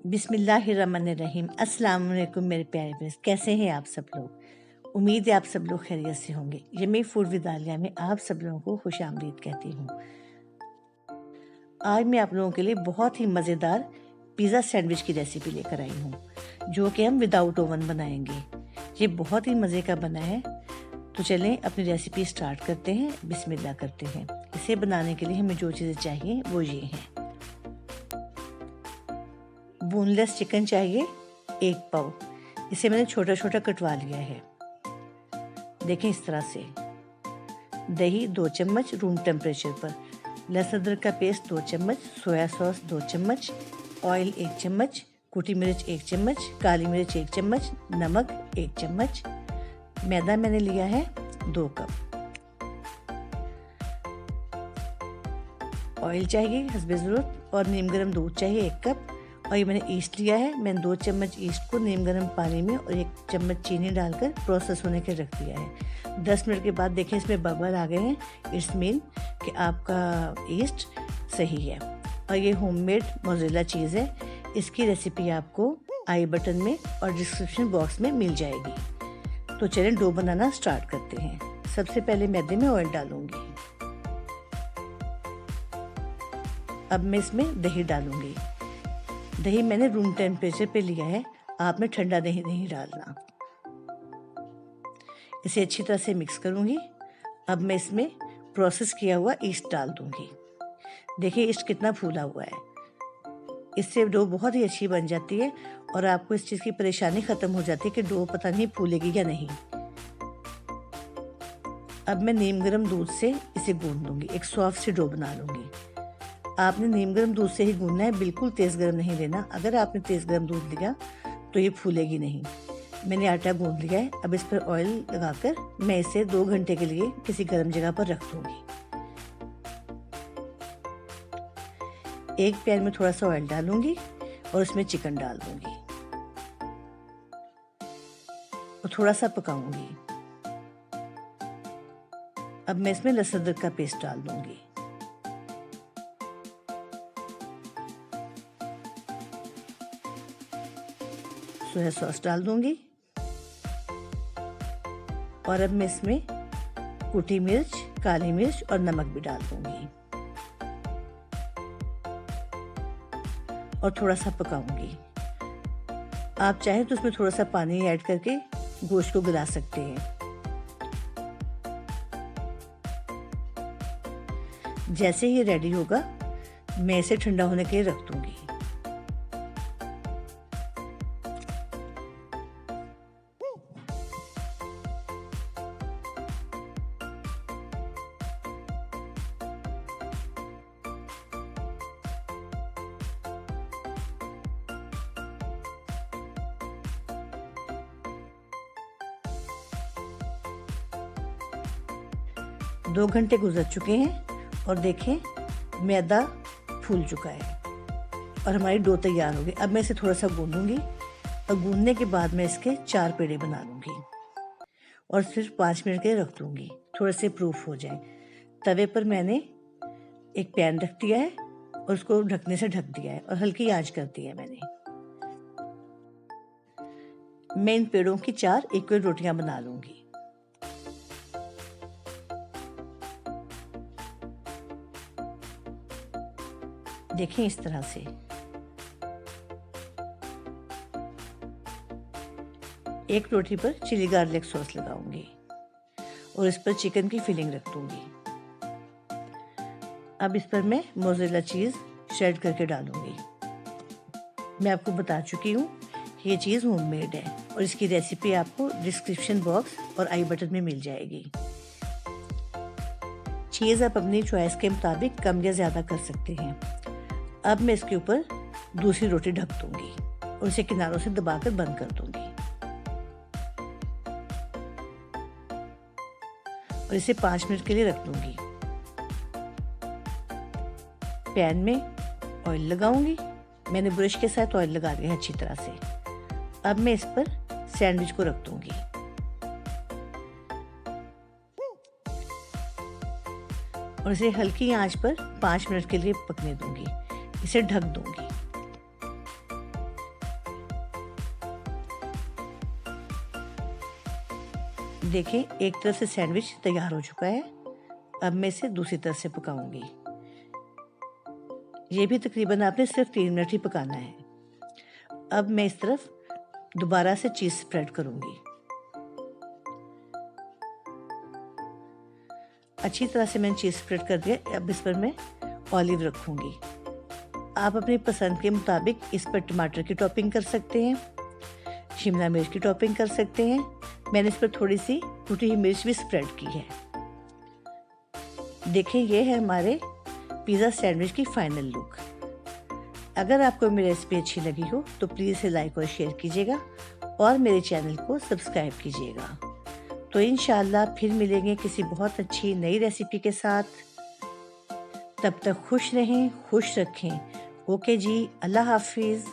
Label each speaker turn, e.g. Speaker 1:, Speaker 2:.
Speaker 1: बिस्मिल्लाहिर्रहमानिर्रहीम। अस्सलाम वालेकुम मेरे प्यारे फ्रेंड्स, कैसे हैं आप सब लोग। उम्मीद है आप सब लोग खैरियत से होंगे। यमी फूड विद आलिया में आप सब लोगों को खुश आमदीद कहती हूँ। आज मैं आप लोगों के लिए बहुत ही मज़ेदार पिज़्ज़ा सैंडविच की रेसिपी लेकर आई हूँ, जो कि हम विदाउट ओवन बनाएंगे। ये बहुत ही मज़े का बना है। तो चलें अपनी रेसिपी स्टार्ट करते हैं, बिस्मिल्लाह करते हैं। इसे बनाने के लिए हमें जो चीज़ें चाहिए वो ये हैं। बोनलेस चिकन चाहिए 1 पाव। इसे मैंने छोटा छोटा कटवा लिया है, देखें इस तरह से। दही 2 चम्मच रूम टेम्परेचर पर। लहसुन अदरक का पेस्ट 2 चम्मच। सोया सॉस 2 चम्मच। ऑयल 1 चम्मच। कुटी मिर्च 1 चम्मच। काली मिर्च 1 चम्मच। नमक 1 चम्मच। मैदा मैंने लिया है 2 कप। ऑयल चाहिए हस्बे ज़रूरत और नीम गर्म दूध चाहिए 1 कप। और ये मैंने ईस्ट लिया है। मैंने 2 चम्मच ईस्ट को नीम गर्म पानी में और 1 चम्मच चीनी डालकर प्रोसेस होने के रख दिया है। 10 मिनट के बाद देखें इसमें बबल आ गए हैं। इट्स मीन कि आपका ईस्ट सही है। और ये होममेड मोज़रेला चीज़ है। इसकी रेसिपी आपको आई बटन में और डिस्क्रिप्शन बॉक्स में मिल जाएगी। तो चलें डो बनाना स्टार्ट करते हैं। सबसे पहले मैदे में ऑयल डालूंगी। अब मैं इसमें दही डालूंगी। दही मैंने रूम टेम्परेचर पे लिया है, आपने ठंडा दही नहीं डालना। इसे अच्छी तरह से मिक्स करूंगी। अब मैं इसमें प्रोसेस किया हुआ ईस्ट डाल दूंगी। देखिए ईस्ट कितना फूला हुआ है। इससे डो बहुत ही अच्छी बन जाती है और आपको इस चीज़ की परेशानी ख़त्म हो जाती है कि डो पता नहीं फूलेगी या नहीं। अब मैं नीम गर्म दूध से इसे गूंद दूंगी, एक सॉफ्ट सी डो बना लूँगी। आपने नीम गर्म दूध से ही गूंदना है, बिल्कुल तेज़ गर्म नहीं लेना। अगर आपने तेज़ गर्म दूध लिया तो ये फूलेगी नहीं। मैंने आटा गूंद लिया है। अब इस पर ऑयल लगाकर मैं इसे 2 घंटे के लिए किसी गर्म जगह पर रख दूंगी। एक पैन में थोड़ा सा ऑयल डालूंगी और उसमें चिकन डाल दूंगी और थोड़ा सा पकाऊंगी। अब मैं इसमें लहसुन अदरक का पेस्ट डाल दूंगी। सोया सॉस डाल दूंगी और अब मैं इसमें कुटी मिर्च, काली मिर्च और नमक भी डाल दूंगी और थोड़ा सा पकाऊंगी। आप चाहें तो उसमें थोड़ा सा पानी ऐड करके गोश्त को गला सकते हैं। जैसे ही रेडी होगा मैं इसे ठंडा होने के लिए रख दूंगी। दो घंटे गुजर चुके हैं और देखें मैदा फूल चुका है और हमारी डो तैयार हो गई। अब मैं इसे थोड़ा सा गूंदूंगी और गूंदने के बाद मैं इसके 4 पेड़े बना लूँगी और सिर्फ 5 मिनट के लिए रख दूँगी, थोड़े से प्रूफ हो जाए। तवे पर मैंने एक पैन रख दिया है और उसको ढकने से ढक दिया है और हल्की आंच कर दी है मैंने। मैं इन पेड़ों की 4 इक्वल रोटियां बना लूँगी। देखें इस तरह से। एक रोटी पर चिली गार्लिक सॉस लगाऊंगी और इस पर चिकन की फिलिंग रख दूंगी। अब इस पर मैं मोज़रेला चीज़ श्रेड करके डालूंगी। मैं आपको बता चुकी हूँ कि ये चीज़ होममेड है और इसकी रेसिपी आपको डिस्क्रिप्शन बॉक्स और आई बटन में मिल जाएगी। चीज़ आप अपनी चॉइस के मुताबिक कम या ज़्यादा कर सकते हैं। अब मैं इसके ऊपर दूसरी रोटी ढक दूंगी और इसे किनारों से दबाकर बंद कर दूंगी और इसे 5 मिनट के लिए रख दूंगी। पैन में ऑयल लगाऊंगी। मैंने ब्रश के साथ ऑयल लगा दिया है अच्छी तरह से। अब मैं इस पर सैंडविच को रख दूंगी और इसे हल्की आंच पर 5 मिनट के लिए पकने दूंगी। इसे ढक दूंगी देखें, एक तरफ से सैंडविच तैयार हो चुका है। अब मैं इसे दूसरी तरफ से पकाऊंगी। ये भी तकरीबन आपने सिर्फ 3 मिनट ही पकाना है। अब मैं इस तरफ दोबारा से चीज़ स्प्रेड करूंगी। अच्छी तरह से मैंने चीज़ स्प्रेड कर दिया। अब इस पर मैं ऑलिव रखूंगी। आप अपनी पसंद के मुताबिक इस पर टमाटर की टॉपिंग कर सकते हैं, शिमला मिर्च की टॉपिंग कर सकते हैं। मैंने इस पर थोड़ी सी कुटी हुई मिर्च भी स्प्रेड की है। देखें, ये है हमारे पिज़्ज़ा सैंडविच की फाइनल लुक। अगर आपको मेरी रेसिपी अच्छी लगी हो तो प्लीज़ इसे लाइक और शेयर कीजिएगा और मेरे चैनल को सब्सक्राइब कीजिएगा। तो इंशाल्लाह फिर मिलेंगे किसी बहुत अच्छी नई रेसिपी के साथ। तब तक खुश रहें, खुश रखें। ओके जी, अल्लाह हाफिज़।